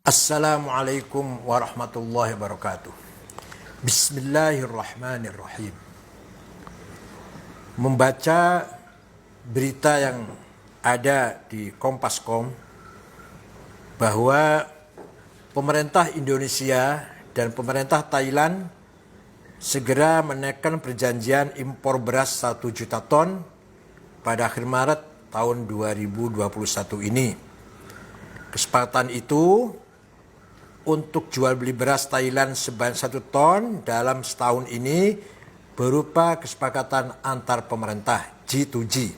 Assalamualaikum warahmatullahi wabarakatuh. Bismillahirrahmanirrahim. Membaca berita yang ada di Kompas.com bahwa pemerintah Indonesia dan pemerintah Thailand segera menaikkan perjanjian impor beras 1 juta ton pada akhir Maret tahun 2021 ini. Kesepakatan itu untuk jual beli beras Thailand sebanyak 1 ton dalam setahun ini berupa kesepakatan antar pemerintah G2G.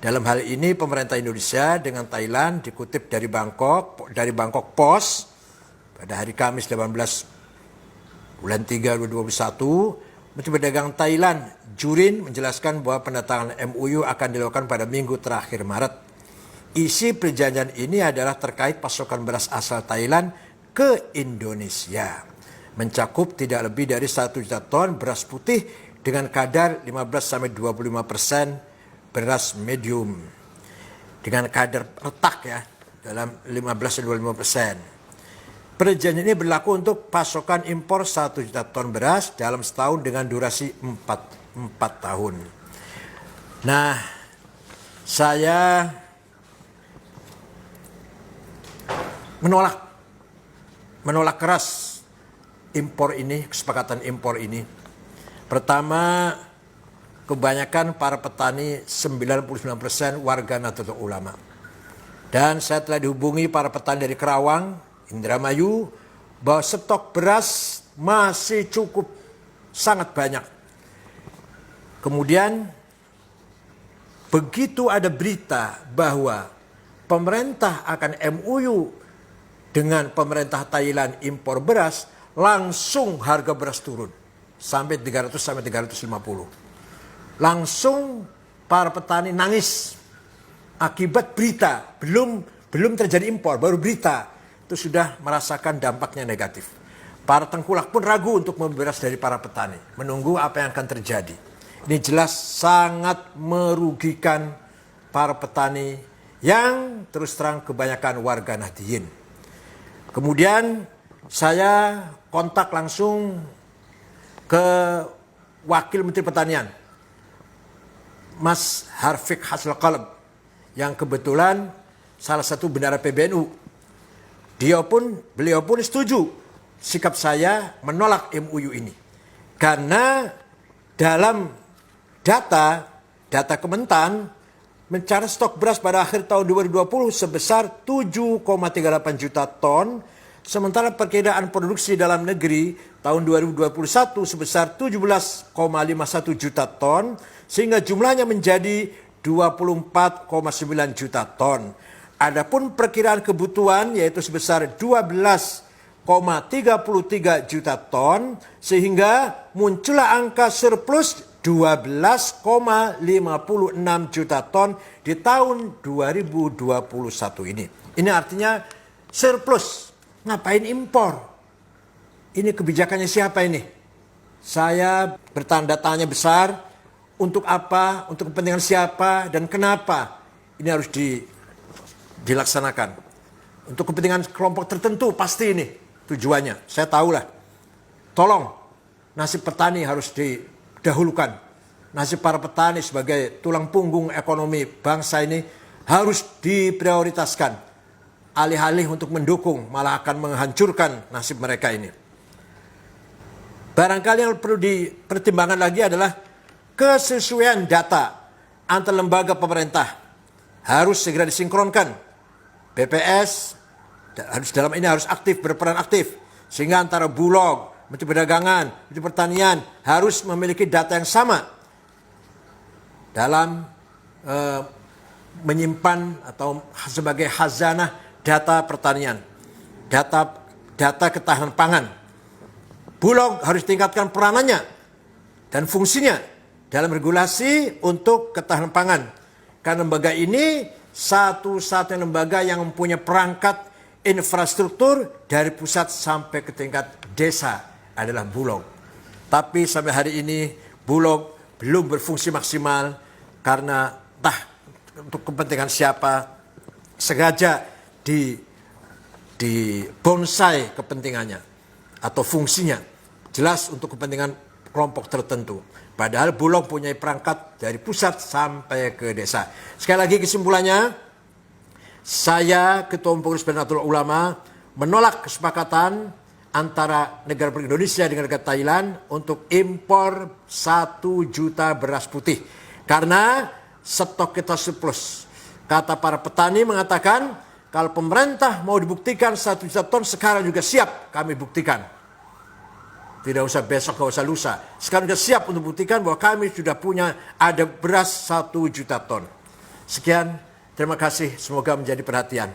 Dalam hal ini pemerintah Indonesia dengan Thailand dikutip dari Bangkok Post pada hari Kamis 18 bulan 3 2021, Menteri Perdagangan Thailand Jurin menjelaskan bahwa penandatanganan MOU akan dilakukan pada minggu terakhir Maret. Isi perjanjian ini adalah terkait pasokan beras asal Thailand ke Indonesia. Mencakup tidak lebih dari 1 juta ton beras putih dengan kadar 15-25% beras medium. Dengan kadar retak ya, dalam 15-25%. Perjanjian ini berlaku untuk pasokan impor 1 juta ton beras dalam setahun dengan durasi 4 tahun. Nah, saya menolak keras impor ini, kesepakatan impor ini. Pertama, kebanyakan para petani 99% warga Nahdlatul Ulama. Dan saya telah dihubungi para petani dari Kerawang, Indramayu, bahwa stok beras masih cukup, sangat banyak. Kemudian, begitu ada berita bahwa pemerintah akan MOU dengan pemerintah Thailand impor beras, langsung harga beras turun sampai 300-350. Langsung para petani nangis akibat berita, belum terjadi impor, baru berita itu sudah merasakan dampaknya negatif. Para tengkulak pun ragu untuk membeli beras dari para petani, menunggu apa yang akan terjadi. Ini jelas sangat merugikan para petani yang terus terang kebanyakan warga Nahdliyin. Kemudian saya kontak langsung ke Wakil Menteri Pertanian, Mas Harfiq Hasil Qalb, yang kebetulan salah satu bendahara PBNU. Beliau pun setuju sikap saya menolak MOU ini. Karena dalam data Kementan mencatat stok beras pada akhir tahun 2020 sebesar 7,38 juta ton, sementara perkiraan produksi dalam negeri tahun 2021 sebesar 17,51 juta ton, sehingga jumlahnya menjadi 24,9 juta ton. Adapun perkiraan kebutuhan yaitu sebesar 12,33 juta ton, sehingga muncullah angka surplus 12,56 juta ton di tahun 2021 ini. Ini artinya surplus. Ngapain impor? Ini kebijakannya siapa ini? Saya bertanda tanya besar. Untuk apa? Untuk kepentingan siapa? Dan kenapa? Ini harus dilaksanakan. Untuk kepentingan kelompok tertentu pasti ini tujuannya. Saya tahulah. Tolong, nasib petani harus didahulukan. Nasib para petani sebagai tulang punggung ekonomi bangsa ini harus diprioritaskan. Alih-alih untuk mendukung, malah akan menghancurkan nasib mereka ini. Barangkali yang perlu dipertimbangkan lagi adalah kesesuaian data antar lembaga pemerintah. Harus segera disinkronkan. BPS harus berperan aktif. Sehingga antara Bulog, Menteri Perdagangan, Menteri Pertanian harus memiliki data yang sama dalam menyimpan atau sebagai khazanah data pertanian, data ketahanan pangan. Bulog harus tingkatkan peranannya dan fungsinya dalam regulasi untuk ketahanan pangan. Karena lembaga ini satu-satunya lembaga yang mempunyai perangkat infrastruktur dari pusat sampai ke tingkat desa adalah Bulog. Tapi sampai hari ini Bulog belum berfungsi maksimal karena untuk kepentingan siapa sengaja di bonsai kepentingannya atau fungsinya. Jelas untuk kepentingan kelompok tertentu. Padahal Bulog punya perangkat dari pusat sampai ke desa. Sekali lagi kesimpulannya, saya Ketua Umum Pengurus Nahdlatul Ulama menolak kesepakatan antara negara Indonesia dengan negara Thailand untuk impor 1 juta beras putih. Karena stok kita surplus. Kata para petani mengatakan, kalau pemerintah mau dibuktikan 1 juta ton sekarang juga siap kami buktikan. Tidak usah besok, tidak usah lusa. Sekarang sudah siap untuk buktikan bahwa kami sudah punya ada beras 1 juta ton. Sekian, terima kasih. Semoga menjadi perhatian.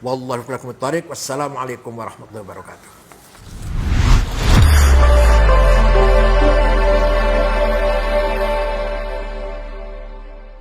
Wassalamualaikum warahmatullahi wabarakatuh.